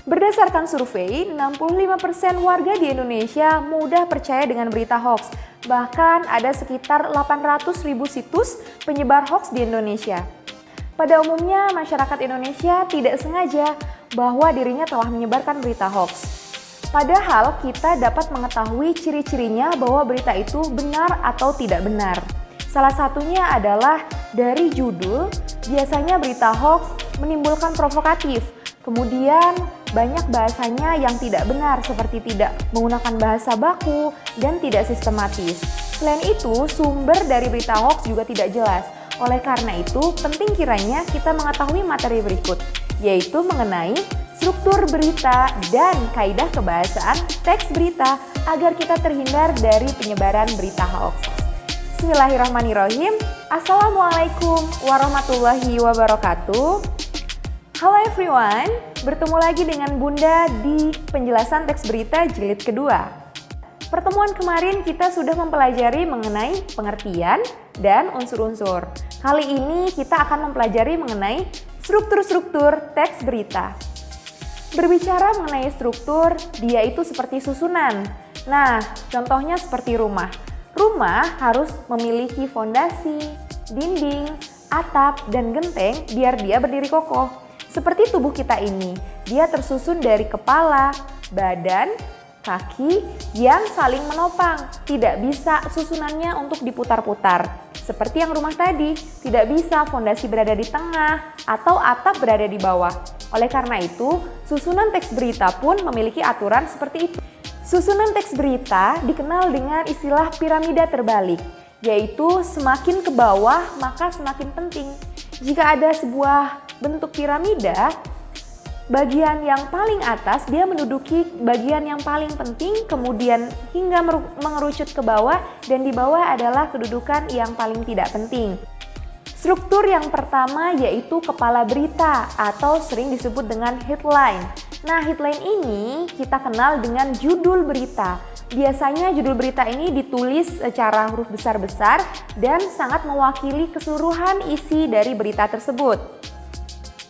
Berdasarkan survei, 65% warga di Indonesia mudah percaya dengan berita hoax. Bahkan ada sekitar 800.000 situs penyebar hoax di Indonesia. Pada umumnya, masyarakat Indonesia tidak sengaja bahwa dirinya telah menyebarkan berita hoax. Padahal kita dapat mengetahui ciri-cirinya bahwa berita itu benar atau tidak benar. Salah satunya adalah dari judul, biasanya berita hoax menimbulkan provokatif. Kemudian banyak bahasanya yang tidak benar seperti tidak menggunakan bahasa baku dan tidak sistematis. Selain itu, sumber dari berita hoax juga tidak jelas. Oleh karena itu, penting kiranya kita mengetahui materi berikut, yaitu mengenai struktur berita dan kaidah kebahasaan teks berita agar kita terhindar dari penyebaran berita hoax. Bismillahirrahmanirrahim. Assalamualaikum warahmatullahi wabarakatuh. Halo everyone, bertemu lagi dengan Bunda di penjelasan teks berita jilid kedua. Pertemuan kemarin kita sudah mempelajari mengenai pengertian dan unsur-unsur. Kali ini kita akan mempelajari mengenai struktur-struktur teks berita. Berbicara mengenai struktur, dia itu seperti susunan. Nah, contohnya seperti rumah. Rumah harus memiliki fondasi, dinding, atap, dan genteng biar dia berdiri kokoh. Seperti tubuh kita ini, dia tersusun dari kepala, badan, kaki yang saling menopang. Tidak bisa susunannya untuk diputar-putar. Seperti yang rumah tadi, tidak bisa fondasi berada di tengah atau atap berada di bawah. Oleh karena itu, susunan teks berita pun memiliki aturan seperti itu. Susunan teks berita dikenal dengan istilah piramida terbalik, yaitu semakin ke bawah maka semakin penting. Jika ada sebuah bentuk piramida, bagian yang paling atas dia menduduki bagian yang paling penting, kemudian hingga mengerucut ke bawah, dan di bawah adalah kedudukan yang paling tidak penting. Struktur yang pertama yaitu kepala berita atau sering disebut dengan headline. Nah, headline ini kita kenal dengan judul berita. Biasanya judul berita ini ditulis secara huruf besar-besar dan sangat mewakili keseluruhan isi dari berita tersebut.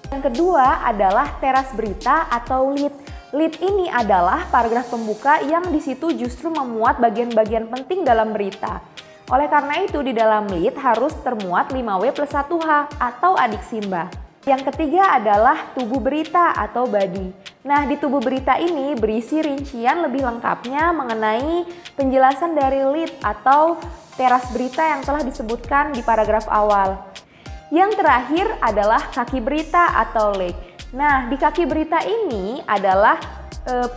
Yang kedua adalah teras berita atau lead. Lead ini adalah paragraf pembuka yang di situ justru memuat bagian-bagian penting dalam berita. Oleh karena itu di dalam lead harus termuat 5W plus 1H atau adik simbah. Yang ketiga adalah tubuh berita atau body. Nah, di tubuh berita ini berisi rincian lebih lengkapnya mengenai penjelasan dari lead atau teras berita yang telah disebutkan di paragraf awal. Yang terakhir adalah kaki berita atau leg. Nah, di kaki berita ini adalah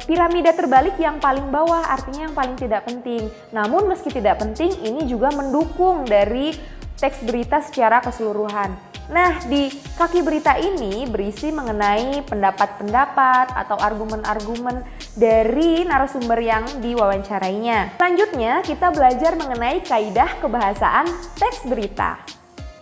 piramida terbalik yang paling bawah, artinya yang paling tidak penting. Namun meski tidak penting, ini juga mendukung dari teks berita secara keseluruhan. Nah, di kaki berita ini berisi mengenai pendapat-pendapat atau argumen-argumen dari narasumber yang diwawancarainya. Selanjutnya, kita belajar mengenai kaidah kebahasaan teks berita.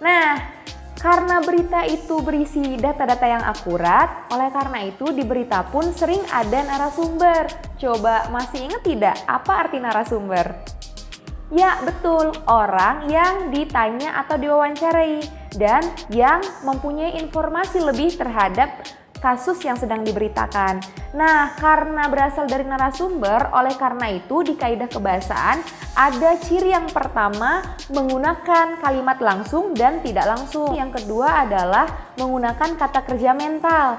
Nah, karena berita itu berisi data-data yang akurat, oleh karena itu di berita pun sering ada narasumber. Coba masih ingat tidak apa arti narasumber? Ya, betul, orang yang ditanya atau diwawancarai dan yang mempunyai informasi lebih terhadap kasus yang sedang diberitakan. Nah, karena berasal dari narasumber, oleh karena itu di kaidah kebahasaan ada ciri yang pertama menggunakan kalimat langsung dan tidak langsung. Yang kedua adalah menggunakan kata kerja mental.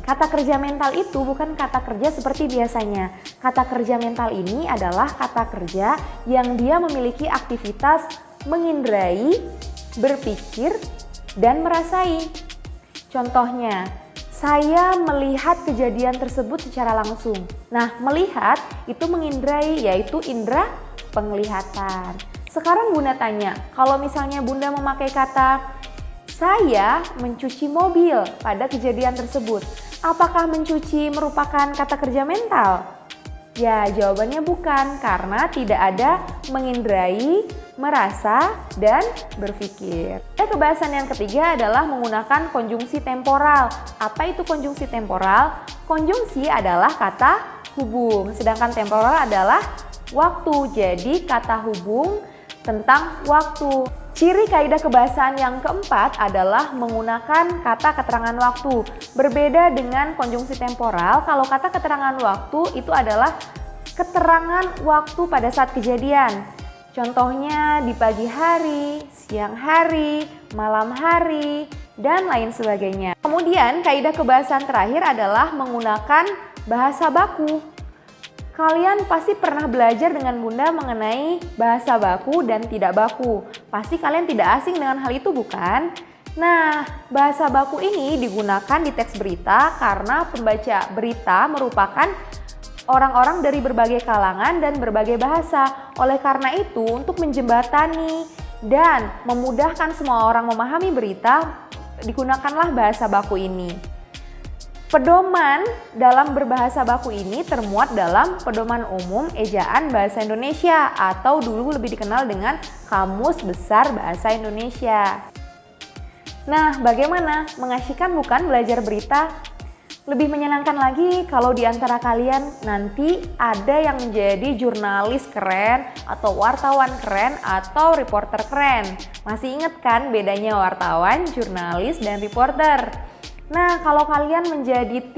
Kata kerja mental itu bukan kata kerja seperti biasanya. Kata kerja mental ini adalah kata kerja yang dia memiliki aktivitas mengindrai, berpikir, dan merasai. Contohnya, saya melihat kejadian tersebut secara langsung. Nah, melihat itu mengindrai, yaitu indera penglihatan. Sekarang Bunda tanya, kalau misalnya Bunda memakai kata saya mencuci mobil pada kejadian tersebut, apakah mencuci merupakan kata kerja mental? Ya, jawabannya bukan, karena tidak ada mengindrai, merasa, dan berpikir. Kebahasan yang ketiga adalah menggunakan konjungsi temporal. Apa itu konjungsi temporal? Konjungsi adalah kata hubung, sedangkan temporal adalah waktu. Jadi kata hubung tentang waktu. Ciri kaidah kebahasaan yang keempat adalah menggunakan kata keterangan waktu. Berbeda dengan konjungsi temporal, kalau kata keterangan waktu itu adalah keterangan waktu pada saat kejadian. Contohnya di pagi hari, siang hari, malam hari, dan lain sebagainya. Kemudian kaidah kebahasaan terakhir adalah menggunakan bahasa baku. Kalian pasti pernah belajar dengan Bunda mengenai bahasa baku dan tidak baku. Pasti kalian tidak asing dengan hal itu, bukan? Nah, bahasa baku ini digunakan di teks berita karena pembaca berita merupakan orang-orang dari berbagai kalangan dan berbagai bahasa. Oleh karena itu, untuk menjembatani dan memudahkan semua orang memahami berita, digunakanlah bahasa baku ini. Pedoman dalam berbahasa baku ini termuat dalam Pedoman Umum Ejaan Bahasa Indonesia atau dulu lebih dikenal dengan Kamus Besar Bahasa Indonesia. Nah, bagaimana? Mengasyikan bukan belajar berita? Lebih menyenangkan lagi kalau di antara kalian nanti ada yang menjadi jurnalis keren atau wartawan keren atau reporter keren. Masih ingat kan bedanya wartawan, jurnalis, dan reporter? Nah, kalau kalian menjadi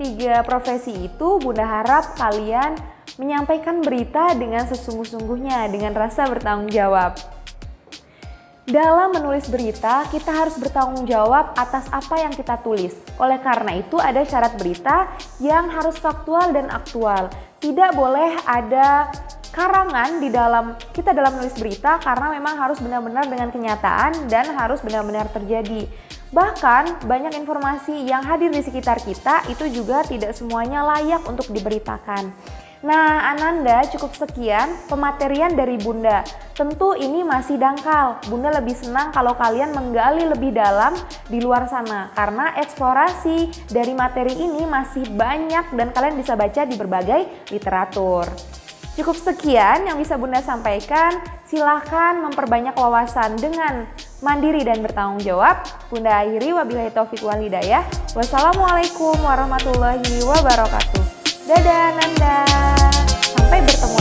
tiga profesi itu, Bunda harap kalian menyampaikan berita dengan sesungguh-sungguhnya, dengan rasa bertanggung jawab. Dalam menulis berita, kita harus bertanggung jawab atas apa yang kita tulis. Oleh karena itu, ada syarat berita yang harus faktual dan aktual. Tidak boleh ada karangan dalam menulis berita karena memang harus benar-benar dengan kenyataan dan harus benar-benar terjadi. Bahkan banyak informasi yang hadir di sekitar kita itu juga tidak semuanya layak untuk diberitakan. Nah, Ananda, cukup sekian pematerian dari Bunda. Tentu ini masih dangkal. Bunda lebih senang kalau kalian menggali lebih dalam di luar sana karena eksplorasi dari materi ini masih banyak dan kalian bisa baca di berbagai literatur. Cukup sekian yang bisa Bunda sampaikan. Silahkan memperbanyak wawasan dengan mandiri dan bertanggung jawab. Bunda akhiri, wabillahi taufiq wal hidayah. Wassalamualaikum warahmatullahi wabarakatuh. Dadah Nanda. Sampai bertemu